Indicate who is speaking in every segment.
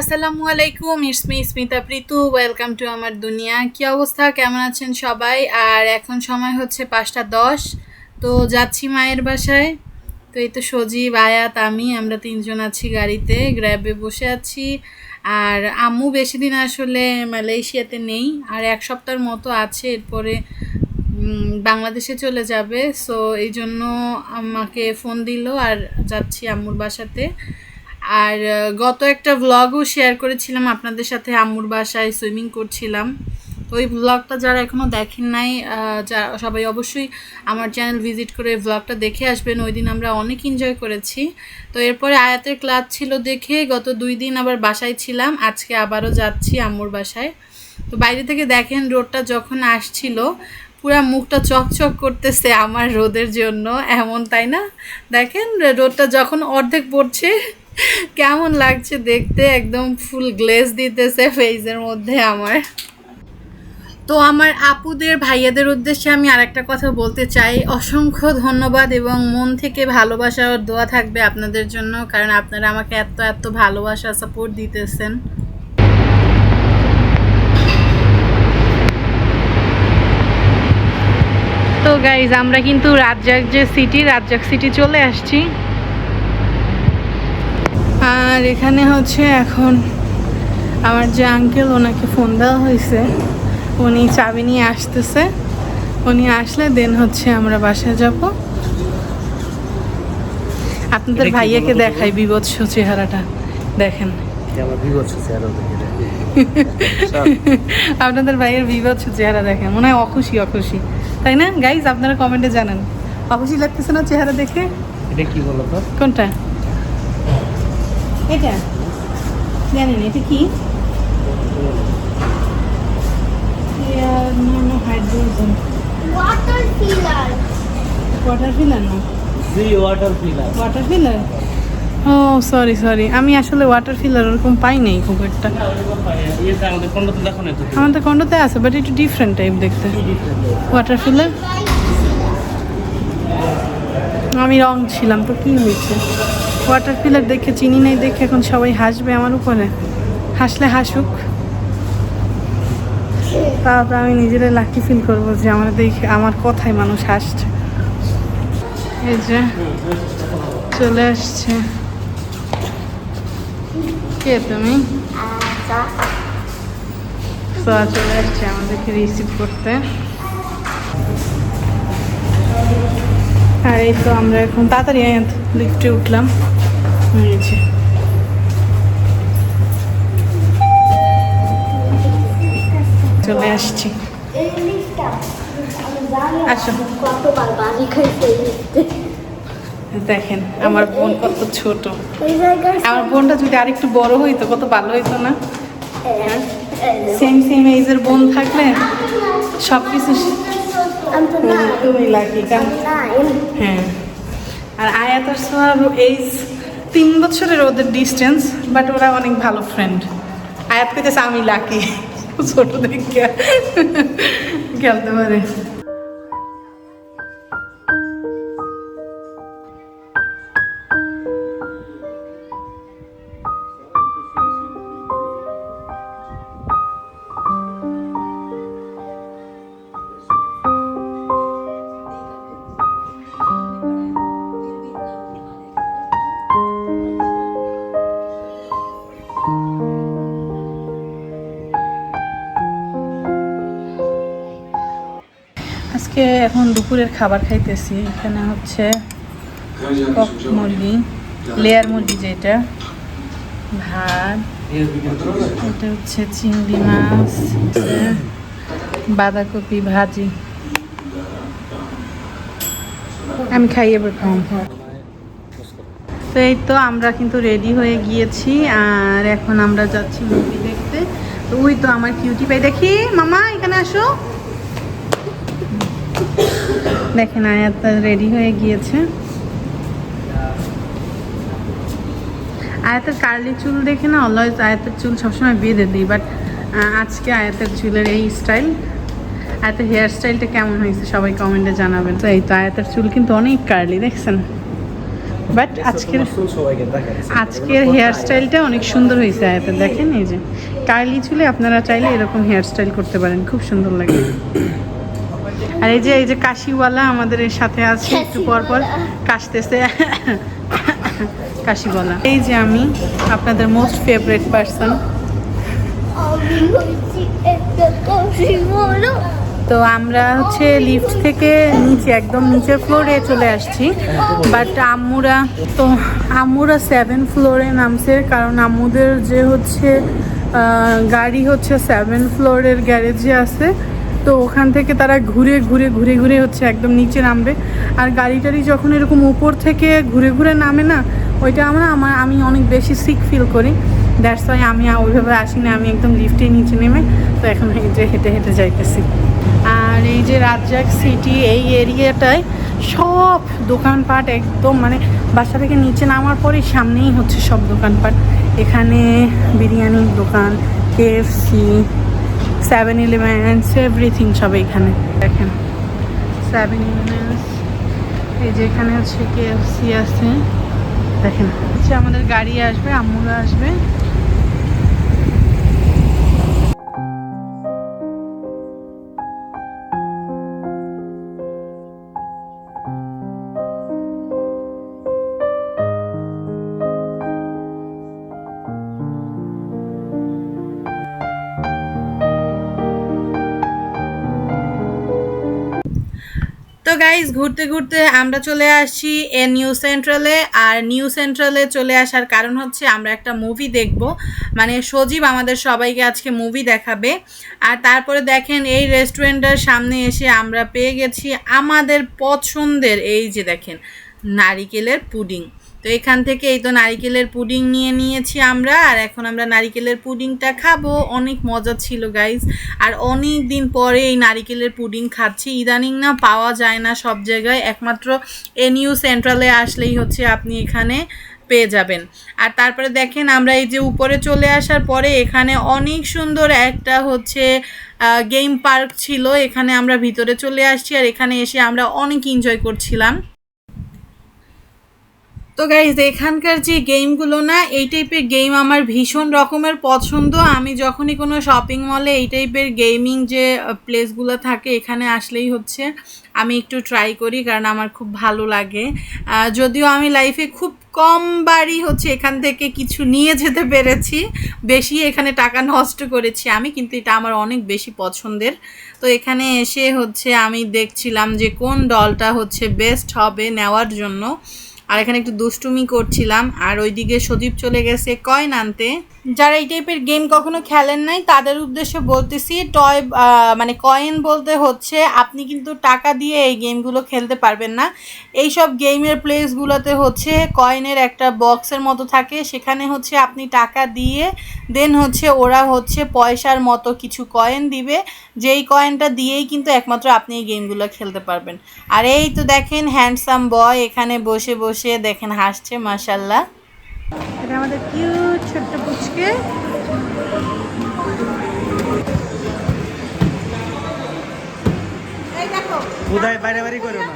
Speaker 1: আসসালামু আলাইকুম, it's me Smita Pritu. Welcome to আমার দুনিয়া। কি অবস্থা, কেমন আছেন সবাই? আর এখন সময় হচ্ছে 5:10। তো যাচ্ছি মায়ের বাসায়। তো এই তো সজীব, আয়াত, আমরা তিনজন আছি গাড়িতে, গ্র্যাবে বসে আছি। আর আম্মু বেশি দিন আসলে মালয়েশিয়াতে নেই, আর এক সপ্তাহের মতো আছে, এরপরে বাংলাদেশে চলে যাবে। সো এই জন্য আমাকে ফোন দিল আর যাচ্ছি আম্মুর বাসাতে। আর গত একটা ভ্লগও শেয়ার করেছিলাম আপনাদের সাথে, আম্মুর বাসায় সুইমিং করছিলাম। তো ওই ভ্লগটা যারা এখনও দেখেন নাই, সবাই অবশ্যই আমার চ্যানেল ভিজিট করে ভ্লগটা দেখে আসবেন। ওই দিন আমরা অনেক এনজয় করেছি। তো এরপরে আয়াতের ক্লাস ছিল দেখে গত 2 দিন আবার বাসায় ছিলাম, আজকে আবারও যাচ্ছি আম্মুর বাসায়। তো বাইরে থেকে দেখেন রোদটা যখন আসছিল পুরা মুখটা চকচক করতেছে আমার রোদের জন্য, এমন তাই না? দেখেন রোদটা যখন অর্ধেক পড়ছে কেমন লাগছে দেখতে, একদম ফুল গ্লেজ দিতেছে ফেসের মধ্যে আমার। তো আমার আপুদের ভাইয়াদের উদ্দেশ্যে আমি আরেকটা কথা বলতে চাই, অসংখ্য ধন্যবাদ এবং মন থেকে ভালোবাসা ও দোয়া থাকবে আপনাদের জন্য, কারণ আপনারা আমাকে এত এত ভালোবাসা সাপোর্ট দিতেছেন। তো গাইজ, আমরা কিন্তু রাজ্জাক সিটি চলে আসছি। আর এখানে হচ্ছে এখন আমার যে আঙ্কেল, ওনাকে ফোন দেওয়া হয়েছে, উনি চাবি নিয়ে আসতেছে। উনি আসলে দেন হচ্ছে আমরা বাসায় যাব। আপনাদের ভাইয়াকে দেখাই বিভৎস চেহারাটা, দেখেন আপনাদের ভাইয়ের বিভৎস চেহারা দেখেন, মনে হয় অখুশি, তাই না গাইজ? আপনারা কমেন্টে জানান, অখুশি লাগতেছে না চেহারা দেখে?
Speaker 2: এটা কি বলো তো?
Speaker 1: কোনটা এটা জানেন? এটা কি? হাইড্রোজেন ওয়াটার ফিলার না, ওয়াটার ফিলার। ও সরি, আমি আসলে ওয়াটার ফিলার ওরকম পাই নাই খুব একটা। আমাদের কন্ডোতে আছে, বাট একটু ডিফারেন্ট টাইপ দেখতে। ওয়াটার ফিলার আমি রং ছিলাম তো কি হয়েছে? ওয়াটার ফিলার দেখে চিনি নাই দেখে এখন সবাই হাসবে আমার উপরে। হাসলে হাসুক, তারপর আমি নিজেরাই লাকি ফিল করবো যে আমার দেখে আমার কথায় মানুষ হাসছে। এই যে চলে আসছে। কে তুমি? চলে আসছে আমাদেরকে রিসিভ করতে। আর এই তো আমরা এখন তাড়াতাড়ি লিফটে উঠলাম। চলে আসছি, আসো। দেখেন আমার বোন কত ছোট। আমার বোনটা যদি আরেকটু বড় হইতো কত ভালো হইতো না? সেম এজের বোন থাকলে সবকিছু তুমি লাকি। হ্যাঁ, আর আয়াত আর সোহার এজ 3 বছরের ওদের ডিস্টেন্স, বাট ওরা অনেক ভালো ফ্রেন্ড। আয়াত কইতেছে আমি লাকি, ছোট দেখে খেলতে পারে। আজকে এখন দুপুরের খাবার খাইতেছি। এখানে হচ্ছে কক মুরগি, লেয়ার মুরগি যেটা, ভাত, এটা হচ্ছে চিংড়ি মাছ, বাঁধাকপি ভাজি। আমি খাই এবার খাওয়া। তো এই তো আমরা কিন্তু রেডি হয়ে গিয়েছি, আর এখন আমরা যাচ্ছি মুভি দেখতে। তো ওই তো আমার কিউটি পাই, দেখি মামা এখানে আসো। দেখেন আয়াত রেডি হয়ে গিয়েছে। আয়াতের কার্লি চুল দেখে না, অলওয়েজ আয়াতের চুল সবসময় বেঁধে দিই, বাট আজকে আয়াতের চুলের এই স্টাইল। আয়াতের হেয়ার স্টাইলটা কেমন হয়েছে সবাই কমেন্টে জানাবেন। তো এই তো আয়াতের চুল কিন্তু অনেক কার্লি, দেখছেন? বাট আজকের হেয়ার স্টাইলটা অনেক সুন্দর হয়েছে। আয়াতে দেখেন, এই যে কার্লি চুলে আপনারা চাইলে এরকম হেয়ার স্টাইল করতে পারেন, খুব সুন্দর লাগে। আর এই যে কাশিওয়ালা আমাদের এর সাথে আছে, একটু পর পর কাশতেছে কাশিওয়ালা। এই যে আমি আপনাদের মোস্ট ফেভারিট পার্সন। তো আমরা হচ্ছে লিফট থেকে নিচে একদম নিচের ফ্লোরে চলে আসছি, বাট আম্মুরা 7 ফ্লোরে নামছে, কারণ আম্মুদের যে হচ্ছে গাড়ি হচ্ছে 7 ফ্লোরের গ্যারেজে আছে। তো ওখান থেকে তারা ঘুরে ঘুরে ঘুরে ঘুরে হচ্ছে একদম নিচে নামবে। আর গাড়িটারি যখন এরকম উপর থেকে ঘুরে ঘুরে নামে না, ওইটা আমি অনেক বেশি সিক ফিল করি। দ্যাটস ওয়াই আমি ওইভাবে আসি না, আমি একদম লিফটে নিচে নেমে তো এখন হেঁটে হেঁটে হেঁটে যাইতেছি। আর এই যে রাজ্জাক সিটি, এই এরিয়াটায় সব দোকানপাট একদম মানে বাসা থেকে নিচে নামার পরে সামনেই হচ্ছে সব দোকানপাট। এখানে বিরিয়ানির দোকান, KFC, 7-Eleven, এভরিথিং সব এখানে। দেখেন 7-Eleven, এই যে এখানে হচ্ছে KFC আছে। দেখেন হচ্ছে আমাদের গাড়ি আসবে, আম্মুরা আসবে। তো গাইজ ঘুরতে ঘুরতে আমরা চলে আসছি নিউ সেন্ট্রালে। আর নিউ সেন্ট্রালে চলে আসার কারণ হচ্ছে আমরা একটা মুভি দেখব, মানে সজীব আমাদের সবাইকে আজকে মুভি দেখাবে। আর তারপরে দেখেন এই রেস্টুরেন্টের সামনে এসে আমরা পেয়ে গেছি আমাদের পছন্দের, এই যে দেখেন নারিকেলের পুডিং। তো এখান থেকে এই তো নারিকেলের পুডিং নিয়ে নিয়েছি আমরা, আর এখন আমরা নারিকেলের পুডিংটা খাবো। অনেক মজা ছিল গাইজ, আর অনেক দিন পরে এই নারিকেলের পুডিং খাচ্ছি। ইদানিং না পাওয়া যায় না সব জায়গায়, একমাত্র নিউ সেন্ট্রালে আসলেই হচ্ছে আপনি এখানে পেয়ে যাবেন। আর তারপরে দেখেন আমরা এই যে উপরে চলে আসার পরে এখানে অনেক সুন্দর একটা হচ্ছে গেম পার্ক ছিল, এখানে আমরা ভিতরে চলে আসছি। আর এখানে এসে আমরা অনেক এনজয় করছিলাম। তো গাইজ এখানকার যে গেমগুলো না, এই টাইপের গেম আমার ভীষণ রকমের পছন্দ। আমি যখনই কোনো শপিং মলে এই টাইপের গেমিং যে প্লেসগুলো থাকে এখানে আসলেই হচ্ছে আমি একটু ট্রাই করি, কারণ আমার খুব ভালো লাগে। যদিও আমি লাইফে খুব কমবারই হচ্ছে এখান থেকে কিছু নিয়ে যেতে পেরেছি, বেশি এখানে টাকা নষ্ট করেছি আমি, কিন্তু এটা আমার অনেক বেশি পছন্দের। তো এখানে এসে হচ্ছে আমি দেখছিলাম যে কোন ডলটা হচ্ছে বেস্ট হবে নেওয়ার জন্য। আর এখানে একটু দুষ্টুমি করছিলাম। আর ওইদিকে সজীব চলে গেছে কয়েন আনতে। যারা এই টাইপের গেম কখনো খেলেন নাই তাদের উদ্দেশ্যে বলতেছি, মানে কয়েন বলতে হচ্ছে আপনি কিন্তু টাকা দিয়ে এই গেমগুলো খেলতে পারবেন না। এইসব গেমের প্লেসগুলোতে হচ্ছে কয়েনের একটা বক্সের মতো থাকে, সেখানে হচ্ছে আপনি টাকা দিয়ে দেন হচ্ছে ওরা হচ্ছে পয়সার মতো কিছু কয়েন দিবে, যেই কয়েনটা দিয়েই কিন্তু একমাত্র আপনি এই গেমগুলো খেলতে পারবেন। আর এই তো দেখেন হ্যান্ডসাম বয় এখানে বসে বসে দেখেন হাসছে, মাশাল্লাহ। এটা আমাদের কিউট ছোট্ট পুচকে। এই দেখো কোথায় বাইরে বাইরে করো না।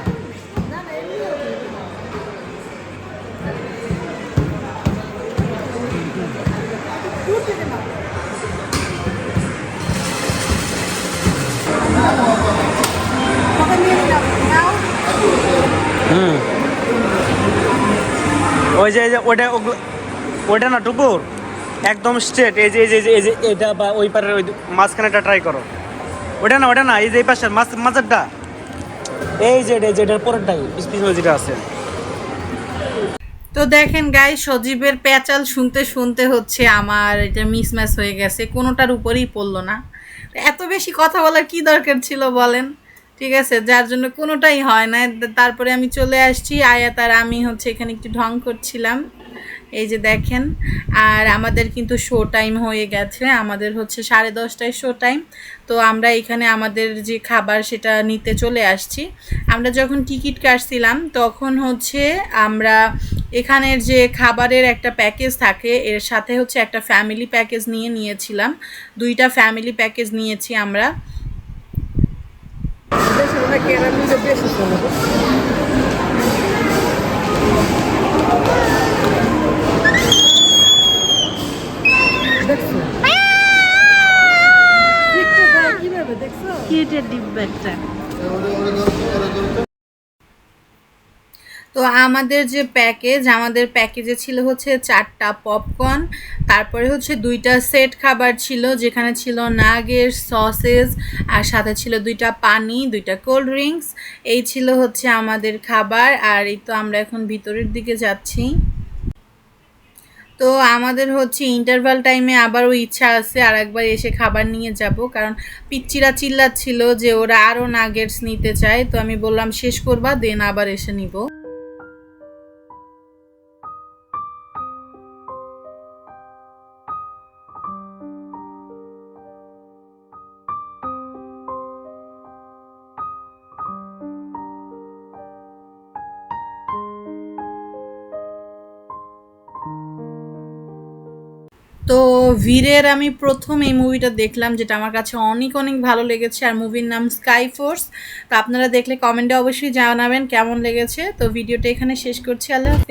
Speaker 1: ওই যে ওটা ওটা না টুকুর একদম স্ট্রেট, এই যে এই যে এই যে এটা বা ওই পারের ওই মাঝখানেটা ট্রাই করো। ওটা না এই যে এই পাশের মাঝেরটা, এই যে এটার পরেরটাই পিছনে যেটা আছে। তো দেখেন গাই সজীবের প্যাচাল শুনতে শুনতে হচ্ছে আমার এটা মিসম্যাচ হয়ে গেছে, কোনোটার উপরেই পড়লো না। এত বেশি কথা বলার কি দরকার ছিল বলেন, ঠিক আছে, যার জন্য কোনোটাই হয় না। তারপরে আমি চলে আসছি, আয়াত আর আমি হচ্ছে এখানে একটু ঢং করছিলাম, এই যে দেখেন। আর আমাদের কিন্তু শো টাইম হয়ে গেছে, আমাদের হচ্ছে 10:30টায় শো টাইম। তো আমরা এখানে আমাদের যে খাবার সেটা নিতে চলে আসছি। আমরা যখন টিকিট কাটছিলাম তখন হচ্ছে আমরা এখানের যে খাবারের একটা প্যাকেজ থাকে এর সাথে হচ্ছে একটা ফ্যামিলি প্যাকেজ নিয়েছিলাম, 2টা ফ্যামিলি প্যাকেজ নিয়েছি আমরা।
Speaker 2: বিস্কিটের ডিব্বা একটা।
Speaker 1: তো আমাদের প্যাকেজে ছিল হচ্ছে 4টা পপকর্ন, তারপরে হচ্ছে 2টা সেট খাবার ছিল যেখানে ছিল নাগেটস, সসেস আর সাথে ছিল 2টা পানি, 2টা কোল্ড ড্রিঙ্কস। এই ছিল হচ্ছে আমাদের খাবার। আর এই তো আমরা এখন ভিতরের দিকে যাচ্ছি। তো আমাদের হচ্ছে ইন্টারভাল টাইমে আবারও ইচ্ছা আছে আরেকবার এসে খাবার নিয়ে যাব, কারণ পিচ্চিরা চিল্লাচ্ছিল যে ওরা আরও নাগেটস নিতে চায়। তো আমি বললাম শেষ করবা দেন আবার এসে নিব। তো ভিরের আমি প্রথম এই মুভিটা দেখলাম, যেটা আমার কাছে অনেক অনেক ভালো লেগেছে। আর মুভির নাম স্কাই ফোর্স। তো আপনারা দেখলে কমেন্টে অবশ্যই জানাবেন কেমন লেগেছে। তো ভিডিওটা এখানে শেষ করছি। আল্লাহ হাফেজ।